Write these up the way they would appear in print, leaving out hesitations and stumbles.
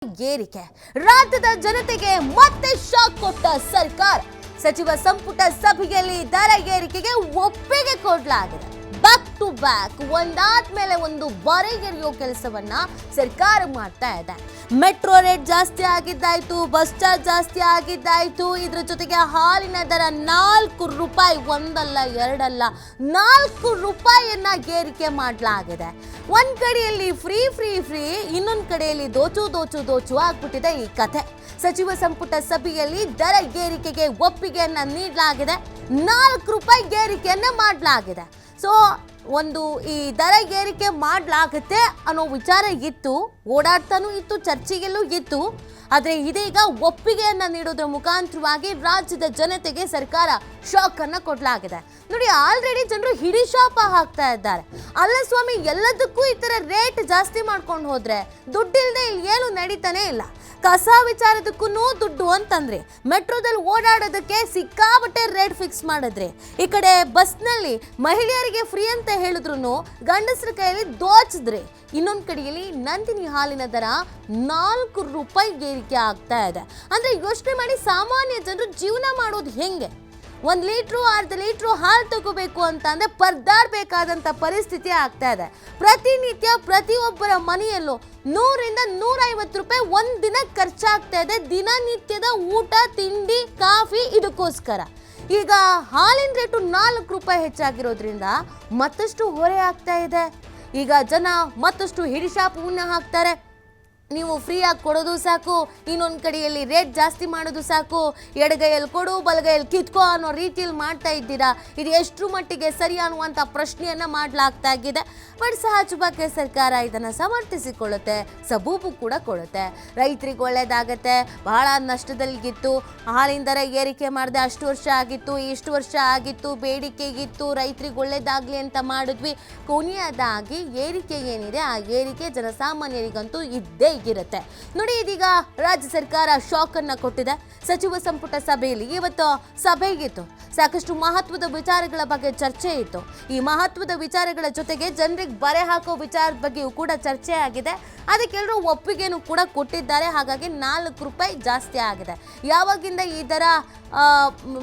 ಏರಿಕೆ ರಾಜ್ಯದ ಜನತೆಗೆ ಮತ್ತೆ ಶಾಕ್ ಕೊಟ್ಟ ಸರ್ಕಾರ ಸಚಿವ ಸಂಪುಟ ಸಭೆಯಲ್ಲಿ ದರ ಏರಿಕೆಗೆ ಒಪ್ಪಿಗೆ ಕೊಡಲಾಗಿದೆ ಬ್ಯಾಕ್ ಟು ಬ್ಯಾಕ್ ಒಂದಾದ್ಮೇಲೆ ಒಂದು ಬರೆಗೆರೆಯೋ ಕೆಲಸವನ್ನ ಸರ್ಕಾರ ಮಾಡ್ತಾ ಇದೆ ಮೆಟ್ರೋ ರೇಟ್ ಜಾಸ್ತಿ ಆಗಿದ್ದಾಯ್ತು ಬಸ್ ಚಾರ್ಜ್ ಜಾಸ್ತಿ ಆಗಿದ್ದಾಯ್ತು ಇದ್ರ ಜೊತೆಗೆ ಹಾಲಿನ ದರ 4 ರೂಪಾಯಿ ಒಂದಲ್ಲ ಎರಡಲ್ಲ 4 ರೂಪಾಯಿಯನ್ನ ಏರಿಕೆ ಮಾಡಲಾಗಿದೆ ಒಂದ್ ಕಡೆಯಲ್ಲಿ ಫ್ರೀ ಇನ್ನೊಂದು ಕಡೆಯಲ್ಲಿ ದೋಚು ಆಗ್ಬಿಟ್ಟಿದೆ ಈ ಕಥೆ ಸಚಿವ ಸಂಪುಟ ಸಭೆಯಲ್ಲಿ ದರ ಏರಿಕೆಗೆ ಒಪ್ಪಿಗೆಯನ್ನ ನೀಡಲಾಗಿದೆ 4 ರೂಪಾಯಿ ಏರಿಕೆಯನ್ನ ಮಾಡಲಾಗಿದೆ ಸೊ ಒಂದು ಈ ದರ ಏರಿಕೆ ಮಾಡಲಾಗುತ್ತೆ ಅನ್ನೋ ವಿಚಾರ ಇತ್ತು ಓಡಾಡ್ತಾನೂ ಇತ್ತು ಚರ್ಚೆಯಲ್ಲೂ ಇತ್ತು ಆದರೆ ಇದೀಗ ಒಪ್ಪಿಗೆಯನ್ನ ನೀಡೋದ್ರ ಮುಖಾಂತರವಾಗಿ ರಾಜ್ಯದ ಜನತೆಗೆ ಸರ್ಕಾರ ಶಾಕ್ ಅನ್ನ ಕೊಡಲಾಗಿದೆ ನೋಡಿ ಆಲ್ರೆಡಿ ಜನರು ಹಿಡಿಶಾಪ ಹಾಕ್ತಾ ಇದ್ದಾರೆ ಅಲ್ಲ ಸ್ವಾಮಿ ಎಲ್ಲದಕ್ಕೂ ಈ ತರ ರೇಟ್ ಜಾಸ್ತಿ ಮಾಡ್ಕೊಂಡು ಹೋದ್ರೆ ದುಡ್ಡಿಲ್ಲದೆ ಇಲ್ಲಿ ಏನು ನಡೀತಾನೆ ಇಲ್ಲ ಕಸ ವಿಚಾರದಕ್ಕೂ ದುಡ್ಡು ಅಂತಂದ್ರೆ ಮೆಟ್ರೋದಲ್ಲಿ ಓಡಾಡೋದಕ್ಕೆ ಸಿಕ್ಕಾಬಟ್ಟೆ ರೇಟ್ ಫಿಕ್ಸ್ ಮಾಡಿದ್ರಿ ಈ ಕಡೆ ಬಸ್ನಲ್ಲಿ ಮಹಿಳೆಯರಿಗೆ ಫ್ರೀ ಅಂತ ಹೇಳಿದ್ರು ಗಂಡಸರ ಕೈಯಲ್ಲಿ ದೋಚಿದ್ರಿ ಇನ್ನೊಂದು ಕಡೆಯಲ್ಲಿ ನಂದಿನಿ ಹಾಲಿನ ದರ 4 ರೂಪಾಯಿ ಏರಿಕೆ ಆಗ್ತಾ ಇದೆ ಅಂದ್ರೆ ಯೋಚನೆ ಮಾಡಿ ಸಾಮಾನ್ಯ ಜನರು ಜೀವನ ಮಾಡೋದು ಹೆಂಗೆ 1 ಲೀಟ್ರು ಅರ್ಧ ಲೀಟ್ರು ಹಾಲು ತಗೋಬೇಕು ಅಂತ ಅಂದ್ರೆ ಪರದಾಡಬೇಕಾದಂತ ಪರಿಸ್ಥಿತಿ ಆಗ್ತಾ ಇದೆ ಪ್ರತಿನಿತ್ಯ ಪ್ರತಿಯೊಬ್ಬರ ಮನೆಯಲ್ಲೂ 100 ರಿಂದ 150 ರೂಪಾಯಿ ಒಂದ್ ದಿನ ಖರ್ಚಾಗ್ತಾ ಇದೆ ದಿನನಿತ್ಯದ ಊಟ ತಿಂಡಿ ಕಾಫಿ ಇದಕ್ಕೋಸ್ಕರ ಈಗ ಹಾಲಿನ ರೇಟು 4 ರೂಪಾಯಿ ಹೆಚ್ಚಾಗಿರೋದ್ರಿಂದ ಮತ್ತಷ್ಟು ಹೊರೆ ಆಗ್ತಾ ಇದೆ ಈಗ ಜನ ಮತ್ತಷ್ಟು ಹಿಡಿಶಾಪವನ್ನ ಹಾಕ್ತಾರೆ ನೀವು ಫ್ರೀಯಾಗಿ ಕೊಡೋದು ಸಾಕು ಇನ್ನೊಂದು ಕಡೆಯಲ್ಲಿ ರೇಟ್ ಜಾಸ್ತಿ ಮಾಡೋದು ಸಾಕು ಎಡಗೈಯಲ್ಲಿ ಕೊಡು ಬಲಗೈಯಲ್ಲಿ ಕಿತ್ಕೋ ಅನ್ನೋ ರೀತಿಯಲ್ಲಿ ಮಾಡ್ತಾ ಇದ್ದೀರಾ ಇದು ಎಷ್ಟು ಮಟ್ಟಿಗೆ ಸರಿ ಅನ್ನುವಂಥ ಪ್ರಶ್ನೆಯನ್ನು ಮಾಡಲಾಗ್ತಾ ಇದೆ ಬಟ್ ಸಹಜವಾಗಿ ಸರ್ಕಾರ ಇದನ್ನು ಸಮರ್ಥಿಸಿಕೊಳ್ಳುತ್ತೆ ಸಬೂಬು ಕೂಡ ಕೊಡುತ್ತೆ ರೈತರಿಗೆ ಒಳ್ಳೇದಾಗತ್ತೆ ಬಹಳ ನಷ್ಟದಲ್ಲಿಗಿತ್ತು ಹಾಲಿನ ದರ ಏರಿಕೆ ಮಾಡಿದೆ ಅಷ್ಟು ವರ್ಷ ಆಗಿತ್ತು ಇಷ್ಟು ವರ್ಷ ಆಗಿತ್ತು ಬೇಡಿಕೆ ಇತ್ತು ರೈತರಿಗೆ ಒಳ್ಳೇದಾಗಲಿ ಅಂತ ಮಾಡಿದ್ವಿ ಕೊನೆಯದಾಗಿ ಏರಿಕೆ ಏನಿದೆ ಆ ಏರಿಕೆ ಜನಸಾಮಾನ್ಯರಿಗಂತೂ ಇದ್ದೇ ಇರುತ್ತೆ ನೋಡಿ ಇದೀಗ ರಾಜ್ಯ ಸರ್ಕಾರ ಶಾಕ್ ಅನ್ನ ಕೊಟ್ಟಿದೆ ಸಚಿವ ಸಂಪುಟ ಸಭೆಯಲ್ಲಿ ಇವತ್ತು ಸಭೆಗಿತ್ತು ಸಾಕಷ್ಟು ಮಹತ್ವದ ವಿಚಾರಗಳ ಬಗ್ಗೆ ಚರ್ಚೆ ಇತ್ತು ಈ ಮಹತ್ವದ ವಿಚಾರಗಳ ಜೊತೆಗೆ ಜನರಿಗೆ ಬರೆ ಹಾಕೋ ವಿಚಾರದ ಬಗ್ಗೆಯೂ ಕೂಡ ಚರ್ಚೆ ಆಗಿದೆ ಅದಕ್ಕೆಲ್ಲರೂ ಒಪ್ಪಿಗೆನೂ ಕೂಡ ಕೊಟ್ಟಿದ್ದಾರೆ ಹಾಗಾಗಿ 4 ರೂಪಾಯಿ ಜಾಸ್ತಿ ಆಗಿದೆ ಯಾವಾಗಿಂದ ಈ ದರ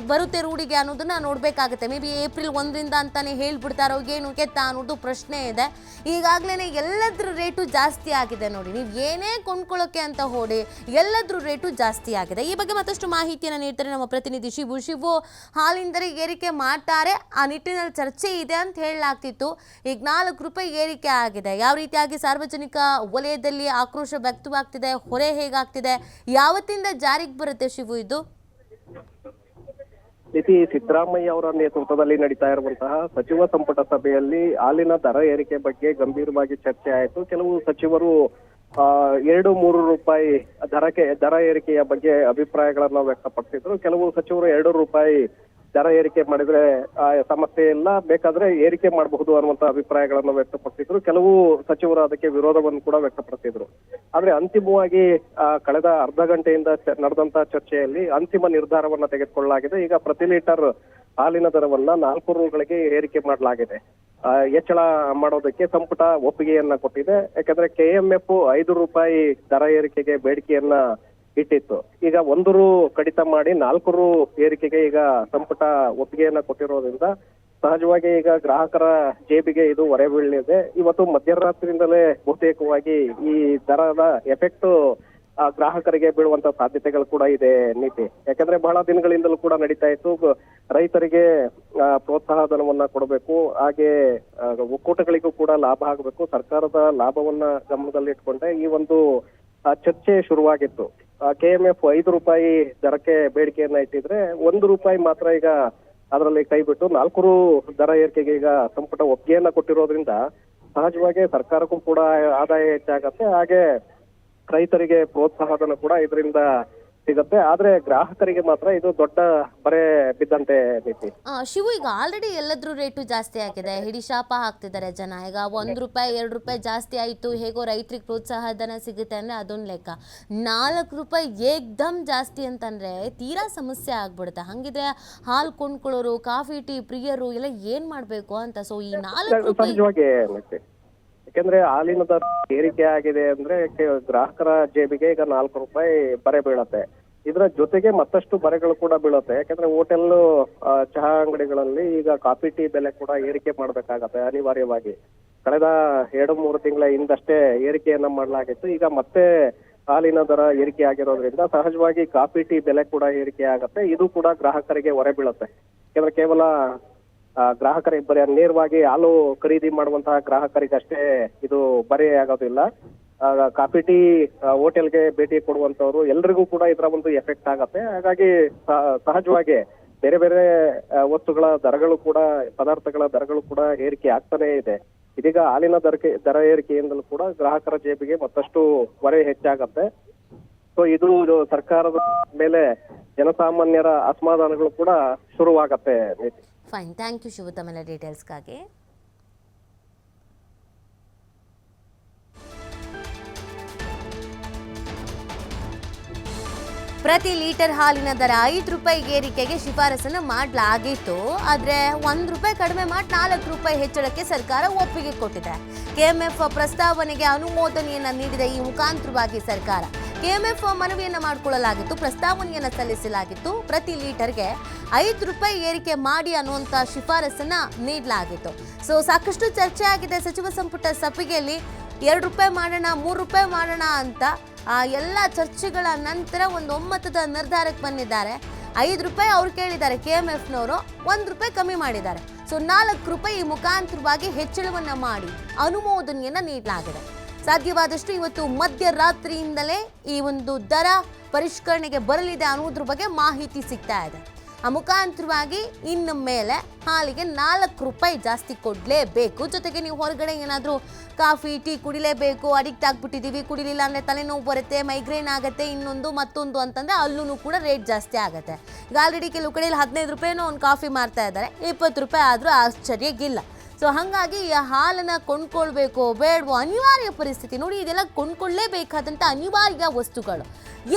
ಬರುತ್ತೆ ರೂಢಿಗೆ ಅನ್ನೋದನ್ನ ನೋಡ್ಬೇಕಾಗುತ್ತೆ ಮೇ ಬಿ ಏಪ್ರಿಲ್ 1ರಿಂದ ಅಂತಾನೆ ಹೇಳ್ಬಿಡ್ತಾರೋ ಏನು ಕೆತ್ತ ಅನ್ನೋದು ಪ್ರಶ್ನೆ ಇದೆ ಈಗಾಗಲೇ ಎಲ್ಲದ್ರ ರೇಟು ಜಾಸ್ತಿ ಆಗಿದೆ ನೋಡಿ ನೀವು ಏನೇ ಕೊಂಡ್ಕೊಳ್ಳೋಕೆ ಅಂತ ಹೋಡಿ ಎಲ್ಲದ್ರ ರೇಟು ಜಾಸ್ತಿ ಆಗಿದೆ ಈ ಬಗ್ಗೆ ಮತ್ತಷ್ಟು ಮಾಹಿತಿಯನ್ನು ನೀಡ್ತಾರೆ ನಮ್ಮ ಪ್ರತಿನಿಧಿ ಶಿವು ಹಾಲಿನ ದರ ಏರಿಕೆ ಮಾಡ್ತಾರೆ ಆ ನಿಟ್ಟಿನಲ್ಲಿ ಚರ್ಚೆ ಇದೆ ಅಂತ ಹೇಳಲಾಗ್ತಿತ್ತು ಈಗ 4 ರೂಪಾಯಿ ಏರಿಕೆ ಆಗಿದೆ ಯಾವ ರೀತಿಯಾಗಿ ಸಾರ್ವಜನಿಕ ವಲಯದಲ್ಲಿ ಆಕ್ರೋಶ ವ್ಯಕ್ತವಾಗ್ತಿದೆ ಹೊರೆ ಹೇಗಾಗ್ತಿದೆ ಯಾವತ್ತಿಂದ ಜಾರಿಗೆ ಬರುತ್ತೆ ಶಿವು ಇದು ಸಿದ್ದರಾಮಯ್ಯ ಅವರ ನೇತೃತ್ವದಲ್ಲಿ ನಡೀತಾ ಇರುವಂತಹ ಸಚಿವ ಸಂಪುಟ ಸಭೆಯಲ್ಲಿ ಹಾಲಿನ ದರ ಏರಿಕೆ ಬಗ್ಗೆ ಗಂಭೀರವಾಗಿ ಚರ್ಚೆ ಆಯಿತು ಕೆಲವು ಸಚಿವರು 2-3 ರೂಪಾಯಿ ದರ ಏರಿಕೆಯ ಬಗ್ಗೆ ಅಭಿಪ್ರಾಯಗಳನ್ನ ವ್ಯಕ್ತಪಡಿಸಿದ್ರು ಕೆಲವು ಸಚಿವರು 2 ರೂಪಾಯಿ ದರ ಏರಿಕೆ ಮಾಡಿದ್ರೆ ಸಮಸ್ಯೆ ಇಲ್ಲ ಬೇಕಾದ್ರೆ ಏರಿಕೆ ಮಾಡಬಹುದು ಅನ್ನುವಂತ ಅಭಿಪ್ರಾಯಗಳನ್ನು ವ್ಯಕ್ತಪಡಿಸಿದ್ರು ಕೆಲವು ಸಚಿವರು ಅದಕ್ಕೆ ವಿರೋಧವನ್ನು ಕೂಡ ವ್ಯಕ್ತಪಡಿಸಿದ್ರು ಆದ್ರೆ ಅಂತಿಮವಾಗಿ ಕಳೆದ ಅರ್ಧ ಗಂಟೆಯಿಂದ ನಡೆದಂತ ಚರ್ಚೆಯಲ್ಲಿ ಅಂತಿಮ ನಿರ್ಧಾರವನ್ನ ತೆಗೆದುಕೊಳ್ಳಲಾಗಿದೆ ಈಗ ಪ್ರತಿ ಲೀಟರ್ ಹಾಲಿನ ದರವನ್ನ 4 ರೂಗಳಿಗೆ ಏರಿಕೆ ಮಾಡಲಾಗಿದೆ ಹೆಚ್ಚಳ ಮಾಡೋದಕ್ಕೆ ಸಂಪುಟ ಒಪ್ಪಿಗೆಯನ್ನ ಕೊಟ್ಟಿದೆ ಯಾಕಂದ್ರೆ KMF 5 ರೂಪಾಯಿ ದರ ಏರಿಕೆಗೆ ಬೇಡಿಕೆಯನ್ನ ಇಟ್ಟಿತ್ತು ಈಗ 1 ರೂ ಕಡಿತ ಮಾಡಿ 4 ರೂ ಏರಿಕೆಗೆ ಈಗ ಸಂಪುಟ ಒಪ್ಪಿಗೆಯನ್ನ ಕೊಟ್ಟಿರೋದ್ರಿಂದ ಸಹಜವಾಗಿ ಈಗ ಗ್ರಾಹಕರ ಜೇಬಿಗೆ ಇದು ಹೊರೆ ಬೀಳಲಿದೆ ಇವತ್ತು ಮಧ್ಯರಾತ್ರಿಯಿಂದಲೇ ಬಹುತೇಕವಾಗಿ ಈ ದರದ ಎಫೆಕ್ಟ್ ಗ್ರಾಹಕರಿಗೆ ಬೀಳುವಂತ ಸಾಧ್ಯತೆಗಳು ಕೂಡ ಇದೆ ನೀತಿ ಯಾಕಂದ್ರೆ ಬಹಳ ದಿನಗಳಿಂದಲೂ ಕೂಡ ನಡೀತಾ ಇತ್ತು ರೈತರಿಗೆ ಪ್ರೋತ್ಸಾಹ ಧನವನ್ನ ಕೊಡಬೇಕು ಹಾಗೆ ಒಕ್ಕೂಟಗಳಿಗೂ ಕೂಡ ಲಾಭ ಆಗಬೇಕು ಸರ್ಕಾರದ ಲಾಭವನ್ನ ಗಮನದಲ್ಲಿ ಇಟ್ಕೊಂಡೆ ಈ ಒಂದು ಚರ್ಚೆ ಶುರುವಾಗಿತ್ತು KMF 5 ರೂಪಾಯಿ ದರಕ್ಕೆ ಬೇಡಿಕೆಯನ್ನ ಇಟ್ಟಿದ್ರೆ 1 ರೂಪಾಯಿ ಮಾತ್ರ ಈಗ ಅದರಲ್ಲಿ ಕೈ ಬಿಟ್ಟು 4 ರೂ ದರ ಏರಿಕೆಗೆ ಈಗ ಸಂಪುಟ ಒಪ್ಪಿಗೆಯನ್ನ ಕೊಟ್ಟಿರೋದ್ರಿಂದ ಸಹಜವಾಗಿ ಸರ್ಕಾರಕ್ಕೂ ಕೂಡ ಆದಾಯ ಹೆಚ್ಚಾಗತ್ತೆ ಹಾಗೆ ರೈತರಿಗೆ ಪ್ರೋತ್ಸಾಹಧನ ಕೂಡ ಇದರಿಂದ ಸಿಗುತ್ತೆ ಆದ್ರೆ ಗ್ರಾಹಕರಿಗೆ ಮಾತ್ರ ಇದು ದೊಡ್ಡ ಬರೆ ಬಿದ್ದಂತೆ ನೀತಿ ಶಿವು ಈಗ ಆಲ್ರೆಡಿ ಎಲ್ಲದ್ರ ರೇಟು ಜಾಸ್ತಿ ಆಗಿದೆ ಹಿಡಿಶಾಪ ಹಾಕ್ತಿದ್ದಾರೆ ಜನ ಈಗ 1 ರೂಪಾಯಿ 2 ರೂಪಾಯಿ ಜಾಸ್ತಿ ಆಯಿತು ಹೇಗೋ ರೈತರಿಗೆ ಪ್ರೋತ್ಸಾಹ ಧನ ಸಿಗುತ್ತೆ ಅಂದರೆ ಅದೊಂದು ಲೆಕ್ಕ 4 ರೂಪಾಯಿ ಏಕ್ದಮ್ ಜಾಸ್ತಿ ಅಂತಂದರೆ ತೀರಾ ಸಮಸ್ಯೆ ಆಗ್ಬಿಡುತ್ತೆ ಹಾಗಿದ್ರೆ ಹಾಲು ಕೊಂಡ್ಕೊಳ್ಳೋರು ಕಾಫಿ ಟೀ ಪ್ರಿಯರು ಎಲ್ಲ ಏನು ಮಾಡಬೇಕು ಅಂತ ಸೊ ಈ 4 ರೂಪಾಯಿ ಯಾಕೆಂದ್ರೆ ಹಾಲಿನ ದರ ಏರಿಕೆ ಆಗಿದೆ ಅಂದ್ರೆ ಗ್ರಾಹಕರ ಜೇಬಿಗೆ ಈಗ 4 ರೂಪಾಯಿ ಬರೆ ಬೀಳತ್ತೆ. ಇದರ ಜೊತೆಗೆ ಮತ್ತಷ್ಟು ಬರೆಗಳು ಕೂಡ ಬೀಳುತ್ತೆ. ಯಾಕಂದ್ರೆ ಹೋಟೆಲ್ ಚಹಾ ಅಂಗಡಿಗಳಲ್ಲಿ ಈಗ ಕಾಫಿ ಟೀ ಬೆಲೆ ಕೂಡ ಏರಿಕೆ ಮಾಡ್ಬೇಕಾಗತ್ತೆ ಅನಿವಾರ್ಯವಾಗಿ. ಕಳೆದ 2-3 ತಿಂಗಳ ಹಿಂದಷ್ಟೇ ಏರಿಕೆಯನ್ನ ಮಾಡಲಾಗಿತ್ತು. ಈಗ ಮತ್ತೆ ಹಾಲಿನ ದರ ಏರಿಕೆ ಆಗಿರೋದ್ರಿಂದ ಸಹಜವಾಗಿ ಕಾಫಿ ಟೀ ಬೆಲೆ ಕೂಡ ಏರಿಕೆ ಆಗತ್ತೆ. ಇದು ಕೂಡ ಗ್ರಾಹಕರಿಗೆ ಹೊರೆ ಬೀಳುತ್ತೆ. ಯಾಕಂದ್ರೆ ಕೇವಲ ಗ್ರಾಹಕರಿಗೆ ಬರೀ ನೇರವಾಗಿ ಹಾಲು ಖರೀದಿ ಮಾಡುವಂತಹ ಗ್ರಾಹಕರಿಗಷ್ಟೇ ಇದು ಬರೆ ಆಗೋದಿಲ್ಲ. ಕಾಫಿ ಟೀ ಹೋಟೆಲ್ಗೆ ಭೇಟಿ ಕೊಡುವಂತವ್ರು ಎಲ್ರಿಗೂ ಕೂಡ ಇದರ ಒಂದು ಎಫೆಕ್ಟ್ ಆಗತ್ತೆ. ಹಾಗಾಗಿ ಸಹಜವಾಗಿ ಬೇರೆ ಬೇರೆ ವಸ್ತುಗಳ ದರಗಳು ಕೂಡ, ಪದಾರ್ಥಗಳ ದರಗಳು ಕೂಡ ಏರಿಕೆ ಆಗ್ತಾನೆ ಇದೆ. ಇದೀಗ ಹಾಲಿನ ದರ ಏರಿಕೆಯಿಂದಲೂ ಕೂಡ ಗ್ರಾಹಕರ ಜೇಬಿಗೆ ಮತ್ತಷ್ಟು ಹೊರೆ ಹೆಚ್ಚಾಗತ್ತೆ. ಸೊ ಇದು ಸರ್ಕಾರದ ಮೇಲೆ ಜನಸಾಮಾನ್ಯರ ಅಸಮಾಧಾನಗಳು ಕೂಡ ಶುರುವಾಗತ್ತೆ. ಫೈನ್, ಥ್ಯಾಂಕ್ ಯು ಶಿವು ತಮ್ಮೆಲ್ಲ ಡೀಟೇಲ್ಸ್ಗಾಗಿ. ಪ್ರತಿ ಲೀಟರ್ ಹಾಲಿನ ದರ 5 ರೂಪಾಯಿ ಏರಿಕೆಗೆ ಶಿಫಾರಸನ್ನು ಮಾಡಲಾಗಿತ್ತು. ಆದರೆ 1 ರೂಪಾಯಿ ಕಡಿಮೆ ಮಾಡಿ 4 ರೂಪಾಯಿ ಹೆಚ್ಚಳಕ್ಕೆ ಸರ್ಕಾರ ಒಪ್ಪಿಗೆ ಕೊಟ್ಟಿದೆ. ಕೆಎಂಎಫ್ ಪ್ರಸ್ತಾವನೆಗೆ ಅನುಮೋದನೆಯನ್ನ ನೀಡಿದ ಈ ಮುಖಾಂತರವಾಗಿ ಸರ್ಕಾರ ಕೆಎಂಎಫ್ ಮನವಿಯನ್ನ ಮಾಡಿಕೊಳ್ಳಲಾಗಿತ್ತು, ಪ್ರಸ್ತಾವನೆಯನ್ನ ಸಲ್ಲಿಸಲಾಗಿತ್ತು. ಪ್ರತಿ ಲೀಟರ್ಗೆ 5 ರೂಪಾಯಿ ಏರಿಕೆ ಮಾಡಿ ಅನ್ನುವಂಥ ಶಿಫಾರಸನ್ನ ನೀಡಲಾಗಿತ್ತು. ಸೊ ಸಾಕಷ್ಟು ಚರ್ಚೆ ಆಗಿದೆ ಸಚಿವ ಸಂಪುಟ ಸಭೆಯಲ್ಲಿ. 2 ರೂಪಾಯಿ ಮಾಡೋಣ, 3 ರೂಪಾಯಿ ಮಾಡೋಣ ಅಂತ ಎಲ್ಲ ಚರ್ಚೆಗಳ ನಂತರ ಒಂದು ಒಮ್ಮತದ ನಿರ್ಧಾರಕ್ಕೆ ಬಂದಿದ್ದಾರೆ. 5 ರೂಪಾಯಿ ಅವ್ರು ಕೇಳಿದ್ದಾರೆ ಕೆಎಂಎಫ್ನವರು, 1 ರೂಪಾಯಿ ಕಮ್ಮಿ ಮಾಡಿದ್ದಾರೆ. ಸೊ 4 ರೂಪಾಯಿ ಈ ಮುಖಾಂತರವಾಗಿ ಹೆಚ್ಚಳವನ್ನ ಮಾಡಿ ಅನುಮೋದನೆಯನ್ನ ನೀಡಲಾಗಿದೆ. ಸಾಧ್ಯವಾದಷ್ಟು ಇವತ್ತು ಮಧ್ಯರಾತ್ರಿಯಿಂದಲೇ ಈ ಒಂದು ದರ ಪರಿಷ್ಕರಣೆಗೆ ಬರಲಿದೆ ಅನ್ನೋದ್ರ ಬಗ್ಗೆ ಮಾಹಿತಿ ಸಿಗ್ತಾ ಇದೆ. ಆ ಮುಖಾಂತರವಾಗಿ ಇನ್ನು ಮೇಲೆ ಹಾಲಿಗೆ 4 ರೂಪಾಯಿ ಜಾಸ್ತಿ ಕೊಡಲೇಬೇಕು. ಜೊತೆಗೆ ನೀವು ಹೊರಗಡೆ ಏನಾದರೂ ಕಾಫಿ ಟೀ ಕುಡಿಲೇಬೇಕು, ಅಡಿಕ್ಟ್ ಆಗಿಬಿಟ್ಟಿದ್ದೀವಿ, ಕುಡಿಲಿಲ್ಲ ಅಂದರೆ ತಲೆನೋವು ಬರುತ್ತೆ, ಮೈಗ್ರೇನ್ ಆಗುತ್ತೆ, ಇನ್ನೊಂದು ಮತ್ತೊಂದು ಅಂತಂದರೆ ಅಲ್ಲೂ ಕೂಡ ರೇಟ್ ಜಾಸ್ತಿ ಆಗುತ್ತೆ. ಈಗ ಆಲ್ರೆಡಿ ಕೆಲವು ಕಡೆಯಲ್ಲಿ 15 ರೂಪಾಯಿನೋ ಒಂದು ಕಾಫಿ ಮಾರ್ತಾ ಇದ್ದಾರೆ, 20 ರೂಪಾಯಿ ಆದರೂ ಆಶ್ಚರ್ಯಕ್ಕಿಲ್ಲ. ಸೊ ಹಾಗಾಗಿ ಈ ಹಾಲನ್ನು ಕೊಂಡ್ಕೊಳ್ಬೇಕು ಬೇಡವೋ ಅನಿವಾರ್ಯ ಪರಿಸ್ಥಿತಿ. ನೋಡಿ, ಇದೆಲ್ಲ ಕೊಂಡ್ಕೊಳ್ಳೇಬೇಕಾದಂಥ ಅನಿವಾರ್ಯ ವಸ್ತುಗಳು.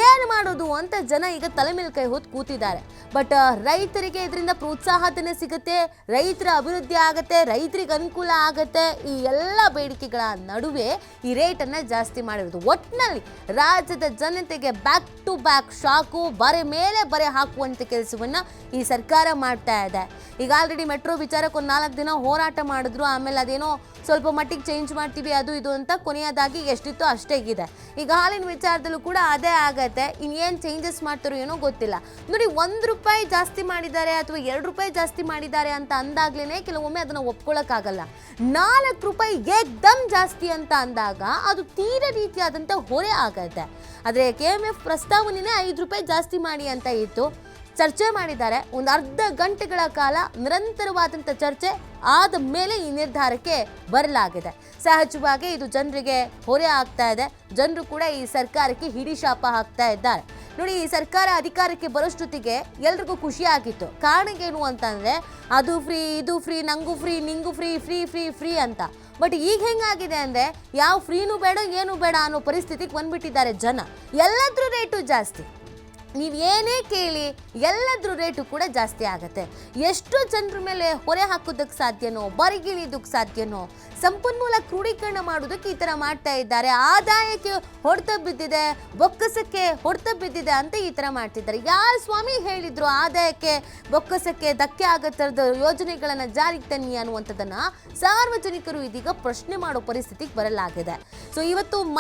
ಏನು ಮಾಡೋದು ಅಂತ ಜನ ಈಗ ತಲೆ ಮೇಲೆ ಕೈ ಹೊತ್ತು ಕೂತಿದ್ದಾರೆ. ಬಟ್ ರೈತರಿಗೆ ಇದರಿಂದ ಪ್ರೋತ್ಸಾಹಧನ ಸಿಗುತ್ತೆ, ರೈತರ ಅಭಿವೃದ್ಧಿ ಆಗುತ್ತೆ, ರೈತರಿಗೆ ಅನುಕೂಲ ಆಗುತ್ತೆ. ಈ ಎಲ್ಲ ಬೇಡಿಕೆಗಳ ನಡುವೆ ಈ ರೇಟನ್ನು ಜಾಸ್ತಿ ಮಾಡಿರೋದು ಒಟ್ಟಿನಲ್ಲಿ ರಾಜ್ಯದ ಜನತೆಗೆ ಬ್ಯಾಕ್ ಟು ಬ್ಯಾಕ್ ಶಾಕು, ಬರೆ ಮೇಲೆ ಬರೆ ಹಾಕುವಂಥ ಕೆಲಸವನ್ನು ಈ ಸರ್ಕಾರ ಮಾಡ್ತಾ ಇದೆ. ಈಗ ಆಲ್ರೆಡಿ ಮೆಟ್ರೋ ವಿಚಾರಕ್ಕೆ ಒಂದು 4 ದಿನ ಹೋರಾಟ ಮಾಡಿದ್ರು. ಆಮೇಲೆ ಅದೇನೋ ಸ್ವಲ್ಪ ಮಟ್ಟಿಗೆ ಚೇಂಜ್ ಮಾಡ್ತೀವಿ ಅದು ಇದು ಅಂತ ಕೊನೆಯದಾಗಿ ಎಷ್ಟಿತ್ತು ಅಷ್ಟೇ ಇದೆ. ಈಗ ಹಾಲಿನ ವಿಚಾರದಲ್ಲೂ ಕೂಡ ಅದೇ ಆಗತ್ತೆ. ಇನ್ನೇನು ಚೇಂಜಸ್ ಮಾಡ್ತಾರೋ ಏನೋ ಗೊತ್ತಿಲ್ಲ. ನೋಡಿ, 1 ರೂಪಾಯಿ ಜಾಸ್ತಿ ಮಾಡಿದ್ದಾರೆ ಅಥವಾ 2 ರೂಪಾಯಿ ಜಾಸ್ತಿ ಮಾಡಿದ್ದಾರೆ ಅಂತ ಅಂದಾಗ್ಲೇ ಕೆಲವೊಮ್ಮೆ ಅದನ್ನು ಒಪ್ಕೊಳ್ಳೋಕ್ಕಾಗಲ್ಲ. 4 ರೂಪಾಯಿ ಏಕ್ದಮ್ ಜಾಸ್ತಿ ಅಂತ ಅಂದಾಗ ಅದು ತೀರ ರೀತಿಯಾದಂಥ ಹೊರೆ ಆಗತ್ತೆ. ಆದರೆ ಕೆಎಂಎಫ್ ಪ್ರಸ್ತಾವನೆನೇ 5 ರೂಪಾಯಿ ಜಾಸ್ತಿ ಮಾಡಿ ಅಂತ ಇತ್ತು. ಚರ್ಚೆ ಮಾಡಿದ್ದಾರೆ. ಒಂದು ಅರ್ಧ ಗಂಟೆಗಳ ಕಾಲ ನಿರಂತರವಾದಂಥ ಚರ್ಚೆ ಆದ ಮೇಲೆ ಈ ನಿರ್ಧಾರಕ್ಕೆ ಬರಲಾಗಿದೆ. ಸಹಜವಾಗಿ ಇದು ಜನರಿಗೆ ಹೊರೆ ಆಗ್ತಾ ಇದೆ. ಜನರು ಕೂಡ ಈ ಸರ್ಕಾರಕ್ಕೆ ಹಿಡಿಶಾಪ ಹಾಕ್ತಾ ಇದ್ದಾರೆ. ನೋಡಿ, ಈ ಸರ್ಕಾರ ಅಧಿಕಾರಕ್ಕೆ ಬರೋಷ್ಟೊತ್ತಿಗೆ ಎಲ್ರಿಗೂ ಖುಷಿ ಆಗಿತ್ತು. ಕಾರಣಕ್ಕೇನು ಅಂತಂದರೆ ಅದು ಫ್ರೀ, ಇದು ಫ್ರೀ, ನಂಗೂ ಫ್ರೀ, ನಿಂಗೂ ಫ್ರೀ, ಫ್ರೀ ಫ್ರೀ ಫ್ರೀ ಅಂತ. ಬಟ್ ಈಗ ಹೆಂಗಾಗಿದೆ ಅಂದರೆ ಯಾವ ಫ್ರೀನೂ ಬೇಡ ಏನೂ ಬೇಡ ಅನ್ನೋ ಪರಿಸ್ಥಿತಿಗೆ ಬಂದ್ಬಿಟ್ಟಿದ್ದಾರೆ ಜನ. ಎಲ್ಲದ್ರ ರೇಟು ಜಾಸ್ತಿ. ನೀವು ಏನೇ ಕೇಳಿ ಎಲ್ಲದ್ರ ರೇಟು ಕೂಡ ಜಾಸ್ತಿ ಆಗುತ್ತೆ. ಎಷ್ಟು ಜನರ ಮೇಲೆ ಹೊರೆ ಹಾಕೋದಕ್ಕೆ ಸಾಧ್ಯನೋ, ಬರಿಗಿಳಿಯೋದಕ್ಕೆ ಸಾಧ್ಯನೋ, ಸಂಪನ್ಮೂಲ ಕ್ರೋಢೀಕರಣ ಮಾಡೋದಕ್ಕೆ ಈ ಥರ ಮಾಡ್ತಾ ಇದ್ದಾರೆ. ಆದಾಯಕ್ಕೆ ಹೊಡೆತ ಬಿದ್ದಿದೆ, ಬೊಕ್ಕಸಕ್ಕೆ ಹೊಡೆತ ಬಿದ್ದಿದೆ ಅಂತ ಈ ಥರ ಮಾಡ್ತಿದ್ದಾರೆ. ಯಾರು ಸ್ವಾಮಿ ಹೇಳಿದ್ರು ಆದಾಯಕ್ಕೆ ಬೊಕ್ಕಸಕ್ಕೆ ಧಕ್ಕೆ ಆಗೋ ಥರದ ಯೋಜನೆಗಳನ್ನು ಜಾರಿಗೆ ತನ್ನಿ ಅನ್ನುವಂಥದ್ದನ್ನು ಸಾರ್ವಜನಿಕರು ಇದೀಗ ಪ್ರಶ್ನೆ ಮಾಡೋ ಪರಿಸ್ಥಿತಿಗೆ ಬರಲಾಗಿದೆ. ಸೊ ಇವತ್ತು